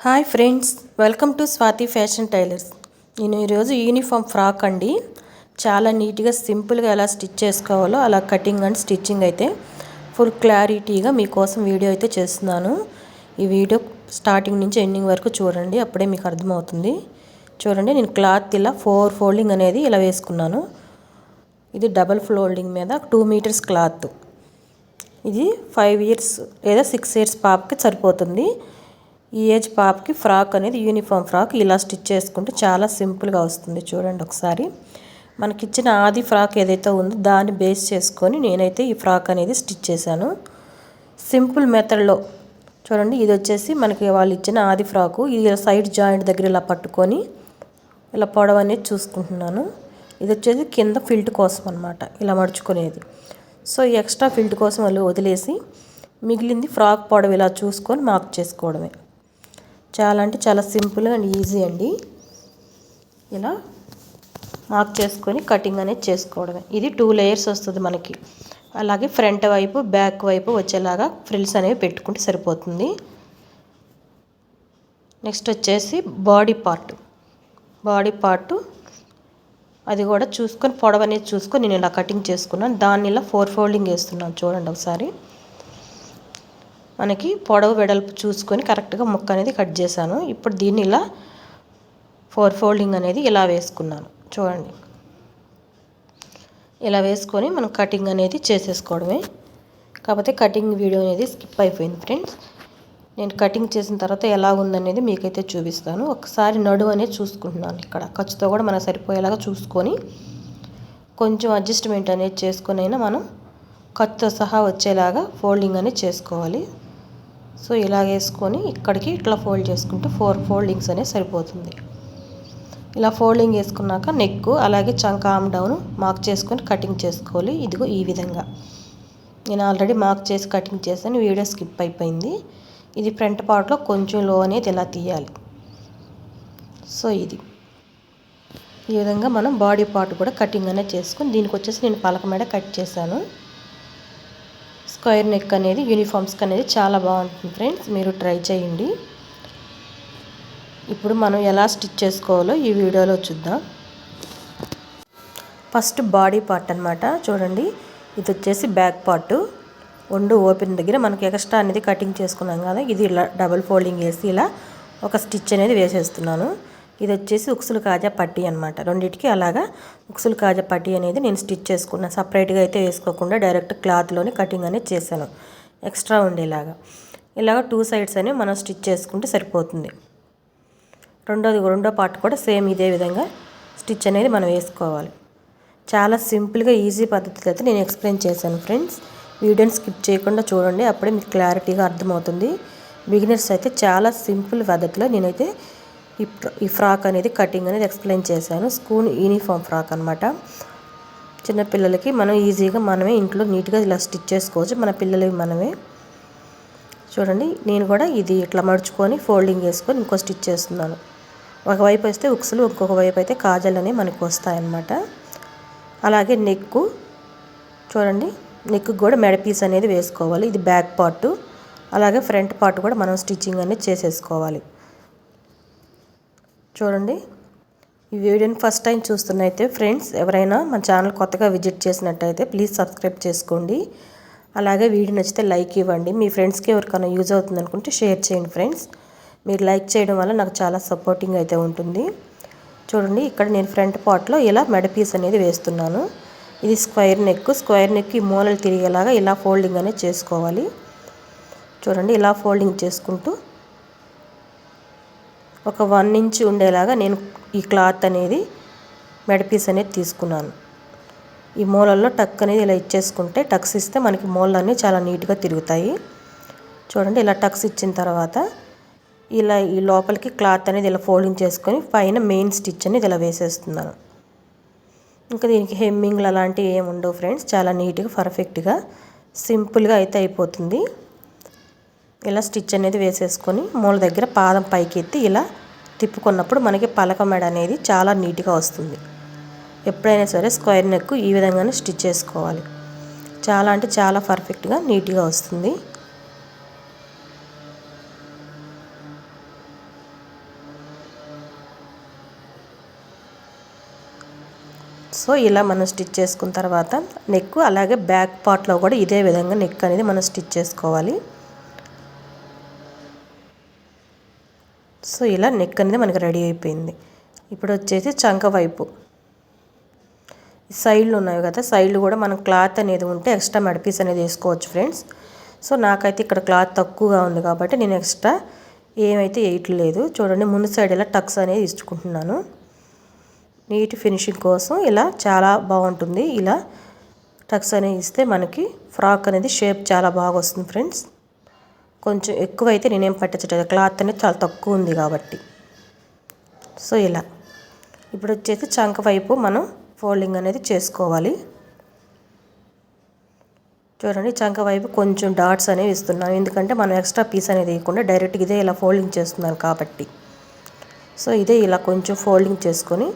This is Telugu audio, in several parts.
Hi friends, welcome to Swathi fashion tailors. నేను ఈరోజు యూనిఫామ్ ఫ్రాక్ అండి. చాలా నీట్గా సింపుల్గా ఎలా స్టిచ్ చేసుకోవాలో అలా కటింగ్ అండ్ స్టిచ్చింగ్ అయితే ఫుల్ క్లారిటీగా మీకోసం వీడియో అయితే చేస్తున్నాను. ఈ వీడియో స్టార్టింగ్ నుంచి ఎండింగ్ వరకు చూడండి, అప్పుడే మీకు అర్థమవుతుంది. చూడండి, నేను క్లాత్ ఇలా 4 ఫోల్డింగ్ అనేది ఇలా వేసుకున్నాను. ఇది డబల్ ఫోల్డింగ్ మీద 2 మీటర్స్ క్లాత్. ఇది 5 ఇయర్స్ లేదా 6 ఇయర్స్ పాపకి సరిపోతుంది. ఈ ఏజ్ పాపకి ఫ్రాక్ అనేది యూనిఫామ్ ఫ్రాక్ ఇలా స్టిచ్ చేసుకుంటే చాలా సింపుల్గా వస్తుంది. చూడండి ఒకసారి, మనకిచ్చిన ఆది ఫ్రాక్ ఏదైతే ఉందో దాన్ని బేస్ చేసుకొని నేనైతే ఈ ఫ్రాక్ అనేది స్టిచ్ చేశాను సింపుల్ మెథడ్లో. చూడండి, ఇది వచ్చేసి మనకి వాళ్ళు ఇచ్చిన ఆది ఫ్రాకు. ఇది సైడ్ జాయింట్ దగ్గర ఇలా పట్టుకొని ఇలా పొడవు అనేది చూసుకుంటున్నాను. ఇది వచ్చేసి కింద ఫిల్ట్ కోసం అనమాట, ఇలా మడుచుకునేది. సో ఈ ఎక్స్ట్రా ఫిల్ట్ కోసం వాళ్ళు వదిలేసి మిగిలింది ఫ్రాక్ పొడవు ఇలా చూసుకొని మార్క్ చేసుకోవడమే. చాలా అంటే చాలా సింపుల్ అండ్ ఈజీ అండి. ఇలా మార్క్ చేసుకొని కటింగ్ అనేది చేసుకోవడమే. ఇది 2 లేయర్స్ వస్తుంది మనకి. అలాగే ఫ్రంట్ వైపు బ్యాక్ వైపు వచ్చేలాగా ఫ్రిల్స్ అనేవి పెట్టుకుంటే సరిపోతుంది. నెక్స్ట్ వచ్చేసి బాడీ పార్ట్ అది కూడా చూసుకొని పొడవు అనేది చూసుకొని నేను ఇలా కటింగ్ చేసుకున్నాను. దాన్ని ఇలా 4 ఫోల్డింగ్ వేస్తున్నాను. చూడండి ఒకసారి, మనకి పొడవు వెడల్పు చూసుకొని కరెక్ట్గా ముక్క అనేది కట్ చేశాను. ఇప్పుడు దీన్ని ఇలా 4 ఫోల్డింగ్ అనేది ఇలా వేసుకున్నాను. చూడండి, ఇలా వేసుకొని మనం కటింగ్ అనేది చేసేసుకోవడమే. కాకపోతే కటింగ్ వీడియో అనేది స్కిప్ అయిపోయింది ఫ్రెండ్స్. నేను కటింగ్ చేసిన తర్వాత ఎలా ఉందనేది మీకైతే చూపిస్తాను. ఒకసారి నడుము అనేది చూసుకుంటున్నాను. ఇక్కడ ఖర్చుతో కూడా మనకు సరిపోయేలాగా చూసుకొని కొంచెం అడ్జస్ట్మెంట్ అనేది చేసుకొని అయినా మనం ఖర్చుతో సహా వచ్చేలాగా ఫోల్డింగ్ అనేది చేసుకోవాలి. సో ఇలా వేసుకొని ఇక్కడికి ఇట్లా ఫోల్డ్ చేసుకుంటే 4 ఫోల్డింగ్స్ అనేది సరిపోతుంది. ఇలా ఫోల్డింగ్ వేసుకున్నాక నెక్ అలాగే చంక ఆమ్ డౌన్ మార్క్ చేసుకొని కటింగ్ చేసుకోవాలి. ఇదిగో ఈ విధంగా నేను ఆల్రెడీ మార్క్ చేసి కటింగ్ చేశాను, వీడియో స్కిప్ అయిపోయింది. ఇది ఫ్రంట్ పార్ట్లో కొంచెం లో అనేది ఇలా తీయాలి. సో ఇది ఈ విధంగా మనం బాడీ పార్ట్ కూడా కటింగ్ అనేది చేసుకొని దీనికి వచ్చేసి నేను పలక మీద కట్ చేశాను. స్క్వేర్ నెక్ అనేది యూనిఫామ్స్కి అనేది చాలా బాగుంటుంది ఫ్రెండ్స్, మీరు ట్రై చేయండి. ఇప్పుడు మనం ఎలా స్టిచ్ చేసుకోవాలో ఈ వీడియోలో చూద్దాం. ఫస్ట్ బాడీ పార్ట్ అనమాట. చూడండి, ఇది వచ్చేసి బ్యాక్ పార్ట్. ఒండు ఓపెన్ దగ్గర మనకి ఎక్స్ట్రా అనేది కటింగ్ చేసుకున్నాం కదా, ఇది ఇలా డబల్ ఫోల్డింగ్ వేసి ఇలా ఒక స్టిచ్ అనేది వేసేస్తున్నాను. ఇది వచ్చేసి ఉక్సులు కాజా పట్టీ అనమాట. రెండింటికి అలాగా ఉక్సులు కాజా పట్టీ అనేది నేను స్టిచ్ చేసుకున్నాను. సపరేట్గా అయితే వేసుకోకుండా డైరెక్ట్ క్లాత్లోనే కటింగ్ అనేది చేశాను, ఎక్స్ట్రా ఉండేలాగా. ఇలాగ 2 సైడ్స్ అనేవి మనం స్టిచ్ చేసుకుంటే సరిపోతుంది. రెండో పార్ట్ కూడా సేమ్ ఇదే విధంగా స్టిచ్ అనేది మనం వేసుకోవాలి. చాలా సింపుల్గా ఈజీ పద్ధతిలో అయితే నేను ఎక్స్ప్లెయిన్ చేశాను ఫ్రెండ్స్. వీడియోని స్కిప్ చేయకుండా చూడండి, అప్పుడే మీకు క్లారిటీగా అర్థమవుతుంది. బిగినర్స్ అయితే చాలా సింపుల్ పద్ధతిలో నేనైతే ఈ ఫ్రాక్ అనేది కటింగ్ అనేది ఎక్స్ప్లెయిన్ చేశాను. స్కూల్ యూనిఫామ్ ఫ్రాక్ అనమాట. చిన్నపిల్లలకి మనం ఈజీగా మనమే ఇంట్లో నీట్గా ఇలా స్టిచ్ చేసుకోవచ్చు, మన పిల్లలకి మనమే. చూడండి, నేను కూడా ఇది ఇట్లా మడుచుకొని ఫోల్డింగ్ వేసుకొని ఇంకో స్టిచ్ చేస్తున్నాను. ఒకవైపు వేస్తే ఉక్సులు, ఇంకొక వైపు అయితే కాజల్ అనేవి మనకు వస్తాయన్నమాట. అలాగే నెక్ చూడండి, నెక్ కూడా మెడ పీస్ అనేది వేసుకోవాలి. ఇది బ్యాక్ పార్ట్. అలాగే ఫ్రంట్ పార్ట్ కూడా మనం స్టిచ్చింగ్ అనేది చేసేసుకోవాలి. చూడండి, ఈ వీడియోని ఫస్ట్ టైం చూస్తున్నైతే ఫ్రెండ్స్ ఎవరైనా మన ఛానల్ కొత్తగా విజిట్ చేసినట్టయితే ప్లీజ్ సబ్స్క్రైబ్ చేసుకోండి. అలాగే వీడియో నచ్చితే లైక్ ఇవ్వండి. మీ ఫ్రెండ్స్కి ఎవరికైనా యూజ్ అవుతుంది అనుకుంటే షేర్ చేయండి ఫ్రెండ్స్. మీరు లైక్ చేయడం వల్ల నాకు చాలా సపోర్టింగ్ అయితే ఉంటుంది. చూడండి, ఇక్కడ నేను ఫ్రంట్ పార్ట్లో ఇలా మెడ పీస్ అనేది వేస్తున్నాను. ఇది స్క్వేర్ నెక్. ఈ మూలలు తిరిగేలాగా ఇలా ఫోల్డింగ్ అనేది చేసుకోవాలి. చూడండి, ఇలా ఫోల్డింగ్ చేసుకుంటూ ఒక 1 ఇంచ్ ఉండేలాగా నేను ఈ క్లాత్ అనేది మెడ పీస్ అనేది తీసుకున్నాను. ఈ మూలల్లో టక్ అనేది ఇలా ఇచ్చేసుకుంటే, టక్స్ ఇస్తే మనకి మూలలన్నీ చాలా నీట్గా తిరుగుతాయి. చూడండి, ఇలా టక్స్ ఇచ్చిన తర్వాత ఇలా ఈ లోపలికి క్లాత్ అనేది ఇలా ఫోల్డింగ్ చేసుకొని పైన మెయిన్ స్టిచ్ అనేది ఇలా వేసేస్తున్నాను. ఇంకా దీనికి హెమ్మింగ్లు అలాంటివి ఏమి ఉండవు ఫ్రెండ్స్. చాలా నీట్గా పర్ఫెక్ట్గా సింపుల్గా అయితే అయిపోతుంది. ఇలా స్టిచ్ అనేది వేసేసుకొని మూల దగ్గర పాదం పైకి ఎత్తి ఇలా తిప్పుకున్నప్పుడు మనకి పలక మెడ అనేది చాలా నీట్గా వస్తుంది. ఎప్పుడైనా సరే స్క్వేర్ నెక్ ఈ విధంగానే స్టిచ్ చేసుకోవాలి. చాలా అంటే చాలా పర్ఫెక్ట్గా నీట్గా వస్తుంది. సో ఇలా మనం స్టిచ్ చేసుకున్న తర్వాత నెక్ అలాగే బ్యాక్ పార్ట్లో కూడా ఇదే విధంగా నెక్ అనేది మనం స్టిచ్ చేసుకోవాలి. సో ఇలా నెక్ అనేది మనకి రెడీ అయిపోయింది. ఇప్పుడు వచ్చేసి చంక వైపు సైడ్లు ఉన్నాయి కదా, సైడ్లు కూడా మనం క్లాత్ అనేది ఉంటే ఎక్స్ట్రా మెడపీస్ అనేది వేసుకోవచ్చు ఫ్రెండ్స్. సో నాకైతే ఇక్కడ క్లాత్ తక్కువగా ఉంది కాబట్టి నేను ఎక్స్ట్రా ఏమైతే వేయట్లేదు. చూడండి ముందు సైడ్ ఇలా టక్స్ అనేది ఇచ్చుకుంటున్నాను. నీట్ ఫినిషింగ్ కోసం ఇలా చాలా బాగుంటుంది. ఇలా టక్స్ అనేది ఇస్తే మనకి ఫ్రాక్ అనేది షేప్ చాలా బాగా వస్తుంది ఫ్రెండ్స్. కొంచెం ఎక్కువైతే నేనేం పట్టించట్లేదు, క్లాత్ అనేది చాలా తక్కువ ఉంది కాబట్టి. సో ఇలా ఇప్పుడు వచ్చేసి చంక వైపు మనం ఫోల్డింగ్ అనేది చేసుకోవాలి. చూడండి చంక వైపు కొంచెం డాట్స్ అనేవి ఇస్తున్నాను, ఎందుకంటే మనం ఎక్స్ట్రా పీస్ అనేది వేయకుండా డైరెక్ట్గా ఇదే ఇలా ఫోల్డింగ్ చేస్తున్నాను కాబట్టి. సో ఇదే ఇలా కొంచెం ఫోల్డింగ్ చేసుకొని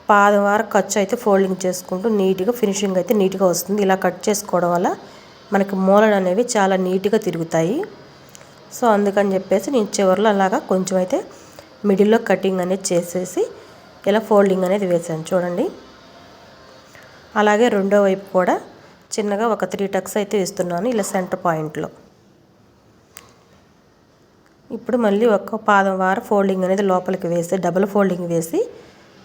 పాదం వరకు ఖర్చు అయితే ఫోల్డింగ్ చేసుకుంటూ నీట్గా ఫినిషింగ్ అయితే నీట్గా వస్తుంది. ఇలా కట్ చేసుకోవడం వల్ల మనకి మూలలు అనేవి చాలా నీట్గా తిరుగుతాయి. సో అందుకని చెప్పేసి నేను చివరిలో అలాగా కొంచెం అయితే మిడిల్లో కటింగ్ అనేది చేసేసి ఇలా ఫోల్డింగ్ అనేది వేసాను చూడండి. అలాగే రెండో వైపు కూడా చిన్నగా ఒక 3 టక్స్ అయితే వేస్తున్నాను ఇలా సెంటర్ పాయింట్లో. ఇప్పుడు మళ్ళీ ఒక పాదం వార ఫోల్డింగ్ అనేది లోపలికి వేసి డబుల్ ఫోల్డింగ్ వేసి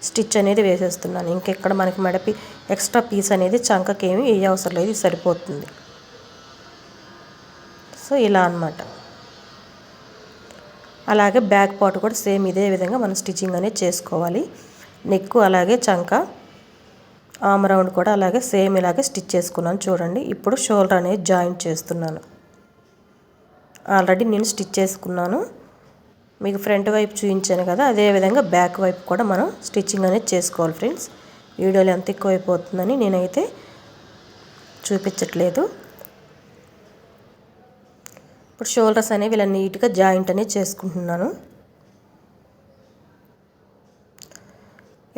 స్టిచ్ అనేది వేసేస్తున్నాను. ఇంకెక్కడ మనకి మెడపి ఎక్స్ట్రా పీస్ అనేది చంకకి ఏమి ఏ అవసరం లేదు, సరిపోతుంది. సో ఇలా అన్నమాట. అలాగే బ్యాక్ పార్ట్ కూడా సేమ్ ఇదే విధంగా మనం స్టిచ్చింగ్ అనేది చేసుకోవాలి. నెక్ అలాగే చంక ఆర్మ్ రౌండ్ కూడా అలాగే సేమ్ ఇలాగే స్టిచ్ చేసుకున్నాను చూడండి. ఇప్పుడు షోల్డర్ అనేది జాయింట్ చేస్తున్నాను. ఆల్రెడీ నేను స్టిచ్ చేసుకున్నాను, మీకు ఫ్రంట్ వైపు చూపించాను కదా, అదేవిధంగా బ్యాక్ వైపు కూడా మనం స్టిచ్చింగ్ అనేది చేసుకోవాలి ఫ్రెండ్స్. వీడియోలో ఎంత ఎక్కువ అయిపోతుందని నేనైతే చూపించట్లేదు. ఇప్పుడు షోల్డర్స్ అనేవి ఇలా నీట్గా జాయింట్ అనేది చేసుకుంటున్నాను.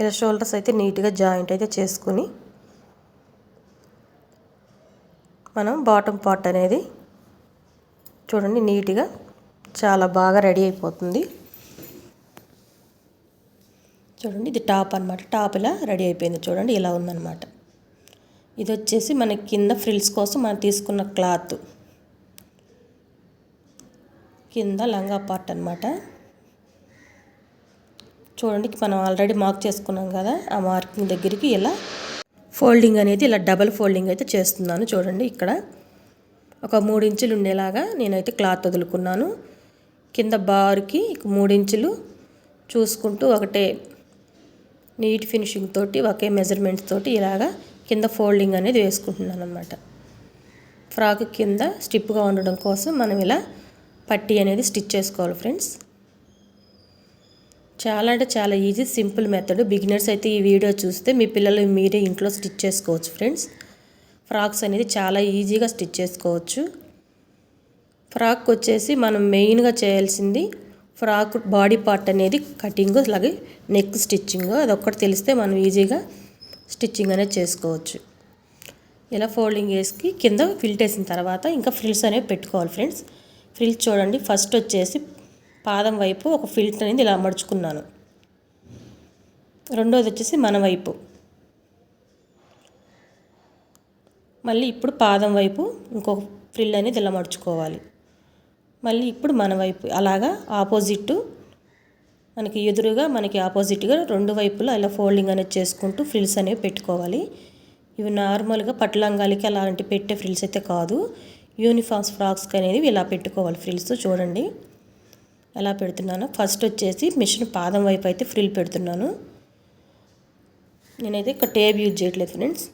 ఇలా షోల్డర్స్ అయితే నీట్గా జాయింట్ అయితే చేసుకుని మనం బాటమ్ పార్ట్ అనేది చూడండి నీట్గా చాలా బాగా రెడీ అయిపోతుంది. చూడండి ఇది టాప్ అన్నమాట. టాప్ ఇలా రెడీ అయిపోయింది చూడండి, ఇలా ఉందన్నమాట. ఇది వచ్చేసి మనకి కింద ఫ్రిల్స్ కోసం మనం తీసుకున్న క్లాత్, కింద లంగా పార్ట్ అన్నమాట. చూడండి మనం ఆల్రెడీ మార్క్ చేసుకున్నాం కదా, ఆ మార్కింగ్ దగ్గరికి ఇలా ఫోల్డింగ్ అనేది ఇలా డబల్ ఫోల్డింగ్ అయితే చేస్తున్నాను. చూడండి ఇక్కడ ఒక 3 ఇంచులు ఉండేలాగా నేనైతే క్లాత్ వదులుకున్నాను. కింద బార్కి 3 ఇంచులు చూసుకుంటూ ఒకటే నీట్ ఫినిషింగ్ తోటి ఒకే మెజర్మెంట్స్ తోటి ఇలాగా కింద ఫోల్డింగ్ అనేది వేసుకుంటున్నాను అన్నమాట. ఫ్రాక్ కింద స్టిప్గా ఉండడం కోసం మనం ఇలా పట్టీ అనేది స్టిచ్ చేసుకోవాలి ఫ్రెండ్స్. చాలా అంటే చాలా ఈజీ, సింపుల్ మెథడ్. బిగినర్స్ అయితే ఈ వీడియో చూస్తే మీ పిల్లలు మీరే ఇంట్లో స్టిచ్ చేసుకోవచ్చు ఫ్రెండ్స్. ఫ్రాక్స్ అనేది చాలా ఈజీగా స్టిచ్ చేసుకోవచ్చు. ఫ్రాక్ వచ్చేసి మనం మెయిన్గా చేయాల్సింది ఫ్రాక్ బాడీ పార్ట్ అనేది కటింగ్, అలాగే నెక్ స్టిచ్చింగ్, అదొక్కటి తెలిస్తే మనం ఈజీగా స్టిచ్చింగ్ అనేది చేసుకోవచ్చు. ఇలా ఫోల్డింగ్ వేసి కింద ఫిల్ట్ వేసిన తర్వాత ఇంకా ఫ్రిల్స్ అనేవి పెట్టుకోవాలి ఫ్రెండ్స్. ఫ్రిల్స్ చూడండి, ఫస్ట్ వచ్చేసి పాదం వైపు ఒక ఫిల్ట్ అనేది ఇలా మడుచుకున్నాను. రెండోది వచ్చేసి మన వైపు, మళ్ళీ ఇప్పుడు పాదం వైపు ఇంకొక ఫ్రిల్ అనేది ఇలా మడుచుకోవాలి. మళ్ళీ ఇప్పుడు మన వైపు అలాగా ఆపోజిట్ మనకి ఎదురుగా మనకి ఆపోజిట్గా రెండు వైపులా ఇలా ఫోల్డింగ్ అనేది చేసుకుంటూ ఫ్రిల్స్ అనేవి పెట్టుకోవాలి. ఇవి నార్మల్గా పట్టులంగాలకి అలాంటి పెట్టే ఫ్రిల్స్ అయితే కాదు, యూనిఫామ్స్ ఫ్రాక్స్కి అనేది ఇలా పెట్టుకోవాలి ఫ్రిల్స్. చూడండి ఎలా పెడుతున్నాను. ఫస్ట్ వచ్చేసి మిషన్ పాదం వైపు అయితే ఫ్రిల్ పెడుతున్నాను. నేనైతే ఇక్కడ టేప్ యూజ్ చేయట్లేదు ఫ్రెండ్స్,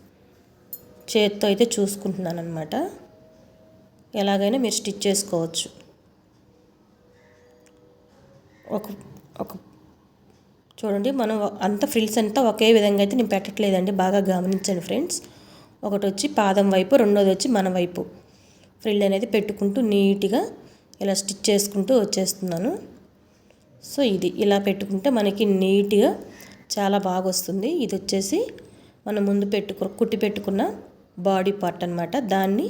చేత్తో అయితే చూసుకుంటున్నాను అనమాట. ఎలాగైనా మీరు స్టిచ్ చేసుకోవచ్చు. ఒక చూడండి మనం అంత ఫ్రిల్స్ అంతా ఒకే విధంగా అయితే నేను పెట్టట్లేదండి, బాగా గమనించండి ఫ్రెండ్స్. ఒకటి వచ్చి పాదం వైపు, రెండోది వచ్చి మన వైపు ఫ్రిల్ అనేది పెట్టుకుంటూ నీట్గా ఇలా స్టిచ్ చేసుకుంటూ వచ్చేస్తున్నాను. సో ఇది ఇలా పెట్టుకుంటే మనకి నీట్గా చాలా బాగా వస్తుంది. ఇది వచ్చేసి మనం ముందు కుట్టి పెట్టుకున్న బాడీ పార్ట్ అన్నమాట. దాన్ని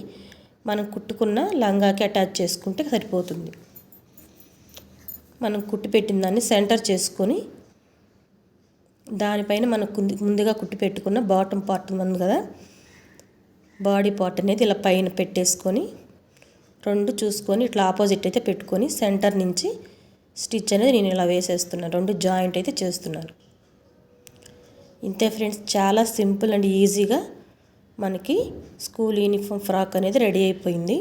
మనం కుట్టుకున్న లంగాకి అటాచ్ చేసుకుంటే సరిపోతుంది. మనం కుట్టి పెట్టిన దాన్ని సెంటర్ చేసుకొని దానిపైన మనకు ముందుగా కుట్టి పెట్టుకున్న బాటమ్ పార్ట్ ఉంది కదా, బాడీ పార్ట్ అనేది ఇలా పైన పెట్టేసుకొని రెండు చూసుకొని ఇట్లా ఆపోజిట్ అయితే పెట్టుకొని సెంటర్ నుంచి స్టిచ్ అనేది నేను ఇలా వేసేస్తున్నాను. రెండు జాయింట్ అయితే చేస్తున్నాను. ఇంతే ఫ్రెండ్స్, చాలా సింపుల్ అండ్ ఈజీగా మనకి స్కూల్ యూనిఫామ్ ఫ్రాక్ అనేది రెడీ అయిపోయింది.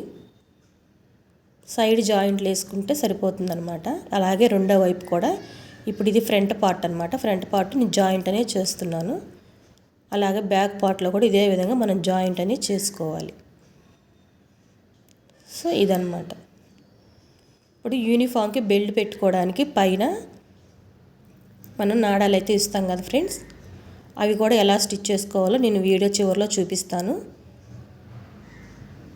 సైడ్ జాయింట్లు వేసుకుంటే సరిపోతుందన్నమాట. అలాగే రెండో వైపు కూడా ఇప్పుడు ఇది ఫ్రంట్ పార్ట్ అనమాట. ఫ్రంట్ పార్ట్ నేను జాయింట్ అనేది చేస్తున్నాను. అలాగే బ్యాక్ పార్ట్లో కూడా ఇదే విధంగా మనం జాయింట్ అనేది చేసుకోవాలి. సో ఇదన్నమాట. ఇప్పుడు యూనిఫామ్కి బెల్ట్ పెట్టుకోవడానికి పైన మనం నాడాలు అయితే ఇస్తాం కదా ఫ్రెండ్స్, అవి కూడా ఎలా స్టిచ్ చేసుకోవాలో నేను వీడియో చివరిలో చూపిస్తాను.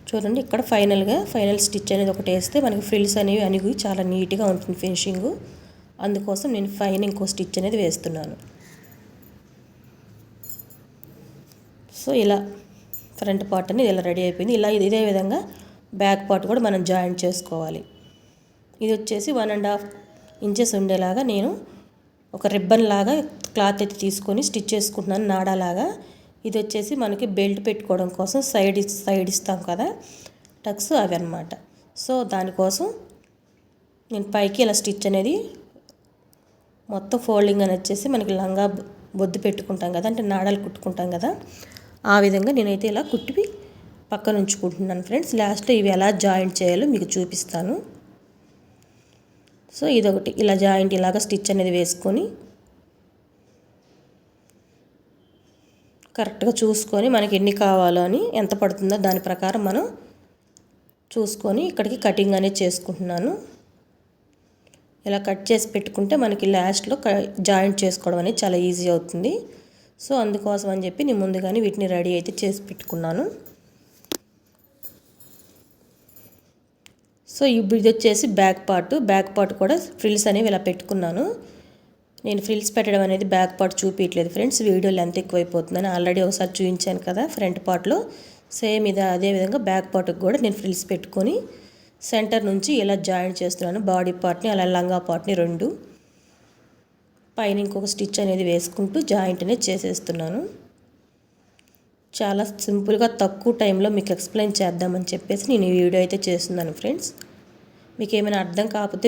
చూడండి, ఇక్కడ ఫైనల్ స్టిచ్ అనేది ఒకటి వేస్తే మనకి ఫ్రిల్స్ అనేవి అణిగి చాలా నీట్గా ఉంటుంది ఫినిషింగ్. అందుకోసం నేను పైన ఇంకో స్టిచ్ అనేది వేస్తున్నాను. సో ఇలా ఫ్రంట్ పార్ట్ అనేది ఇలా రెడీ అయిపోయింది. ఇలా ఇదే విధంగా బ్యాక్ పార్ట్ కూడా మనం జాయింట్ చేసుకోవాలి. ఇది వచ్చేసి 1.5 ఇంచెస్ ఉండేలాగా నేను ఒక రిబ్బన్ లాగా క్లాత్ అయితే తీసుకొని స్టిచ్ చేసుకుంటున్నాను నాడాలాగా. ఇది వచ్చేసి మనకి బెల్ట్ పెట్టుకోవడం కోసం సైడ్ ఇస్తాం కదా టక్స్, అవి అన్నమాట. సో దానికోసం నేను పైకి ఇలా స్టిచ్ అనేది మొత్తం ఫోల్డింగ్ అని వచ్చేసి మనకి లంగా బొద్దు పెట్టుకుంటాం కదా, అంటే నాడాలు కుట్టుకుంటాం కదా, ఆ విధంగా నేనైతే ఇలా కుట్టి పక్కన ఉంచుకుంటున్నాను ఫ్రెండ్స్. లాస్ట్లో ఇవి ఎలా జాయింట్ చేయాలో మీకు చూపిస్తాను. సో ఇదొకటి ఇలా జాయింట్ ఇలాగా స్టిచ్ అనేది వేసుకొని కరెక్ట్గా చూసుకొని మనకి ఎన్ని కావాలో అని ఎంత పడుతుందో దాని ప్రకారం మనం చూసుకొని ఇక్కడికి కటింగ్ అనేది చేసుకుంటున్నాను. ఇలా కట్ చేసి పెట్టుకుంటే మనకి లాస్ట్లో జాయింట్ చేసుకోవడం అనేది చాలా ఈజీ అవుతుంది. సో అందుకోసం అని చెప్పి నేను ముందుగానే వీటిని రెడీ అయితే చేసి పెట్టుకున్నాను. సో ఇప్పుడు ఇది వచ్చేసి బ్యాక్ పార్ట్ కూడా ఫ్రిల్స్ అనేవి ఇలా పెట్టుకున్నాను. నేను ఫ్రిల్స్ పెట్టడం అనేది బ్యాక్ పార్ట్ చూపించలేదు ఫ్రెండ్స్, వీడియో లెంత్ ఎక్కువైపోతుందని ఆల్రెడీ ఒకసారి చూపించాను కదా ఫ్రంట్ పార్ట్లో. సేమ్ ఇది అదేవిధంగా బ్యాక్ పార్ట్కి కూడా నేను ఫ్రిల్స్ పెట్టుకొని సెంటర్ నుంచి ఇలా జాయింట్ చేస్తున్నాను. బాడీ పార్ట్ని అలా లంగా పార్ట్ని రెండు పైన ఇంకొక స్టిచ్ అనేది వేసుకుంటూ జాయింట్ అనేది చేసేస్తున్నాను. చాలా సింపుల్గా తక్కువ టైంలో మీకు ఎక్స్ప్లెయిన్ చేద్దామని చెప్పేసి నేను ఈ వీడియో అయితే చేస్తున్నాను ఫ్రెండ్స్. మీకు ఏమైనా అర్థం కాకపోతే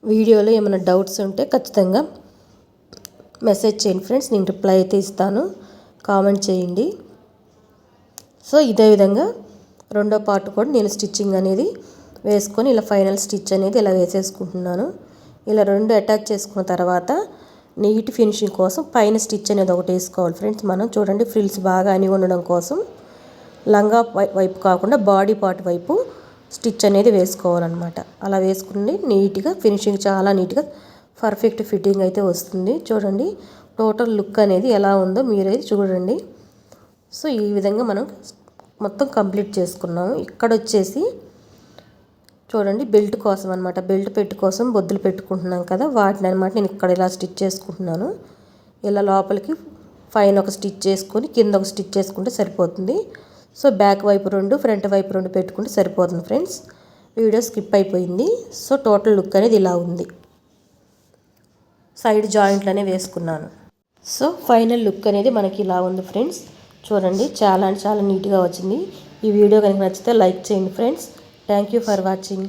వీడియోలో ఏమైనా డౌట్స్ ఉంటే ఖచ్చితంగా మెసేజ్ చేయండి ఫ్రెండ్స్, నేను రిప్లై అయితే ఇస్తాను. కామెంట్ చేయండి. సో ఇదే విధంగా రెండో పార్ట్ కూడా నేను స్టిచ్చింగ్ అనేది వేసుకొని ఇలా ఫైనల్ స్టిచ్ అనేది ఇలా వేసేసుకుంటున్నాను. ఇలా రెండు అటాచ్ చేసుకున్న తర్వాత నీట్ ఫినిషింగ్ కోసం పైన స్టిచ్ అనేది ఒకటి వేసుకోవాలి ఫ్రెండ్స్. మనం చూడండి, ఫ్రిల్స్ బాగా అణిగి ఉండడం కోసం లంగా వైపు కాకుండా బాడీ పార్ట్ వైపు స్టిచ్ అనేది వేసుకోవాలన్నమాట. అలా వేసుకుని నీట్గా ఫినిషింగ్ చాలా నీట్గా పర్ఫెక్ట్ ఫిట్టింగ్ అయితే వస్తుంది. చూడండి టోటల్ లుక్ అనేది ఎలా ఉందో మీరైతే చూడండి. సో ఈ విధంగా మనం మొత్తం కంప్లీట్ చేసుకున్నాము. ఇక్కడ వచ్చేసి చూడండి బెల్ట్ కోసం అనమాట, బెల్ట్ పెట్టి కోసం బొద్దులు పెట్టుకుంటున్నాం కదా, వాటిని అనమాట నేను ఇక్కడ ఇలా స్టిచ్ చేసుకుంటున్నాను. ఇలా లోపలికి పైన ఒక స్టిచ్ చేసుకొని కింద ఒక స్టిచ్ చేసుకుంటే సరిపోతుంది. సో బ్యాక్ వైపు రెండు ఫ్రంట్ వైపు రెండు పెట్టుకుంటే సరిపోతుంది ఫ్రెండ్స్. వీడియో స్కిప్ అయిపోయింది. సో టోటల్ లుక్ అనేది ఇలా ఉంది. సైడ్ జాయింట్లు అనేవి వేసుకున్నాను. సో ఫైనల్ లుక్ అనేది మనకి ఇలా ఉంది ఫ్రెండ్స్. చూడండి చాలా నీట్గా వచ్చింది. ఈ వీడియో కనుక నచ్చితే లైక్ చేయండి friends. Thank you for watching.